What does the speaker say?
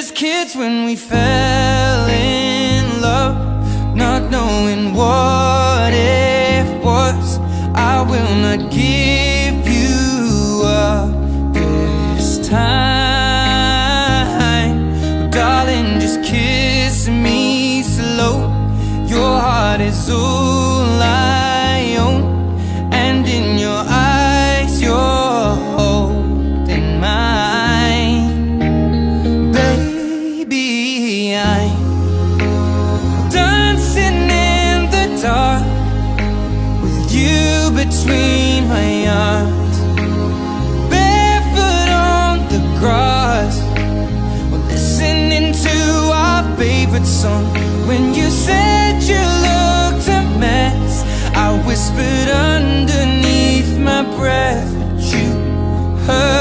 just kids when we fell in love, not knowing what it was. I will not give you up this time. Oh, darling, just kiss me slow. Your heart is all I own, and in your eyes you're holding mine. Baby, I'm dancing in the dark with you between my arms, barefoot on the grass. We're listening to our favorite song. When you said you looked a mess, I whispered underneath my breath, but you heard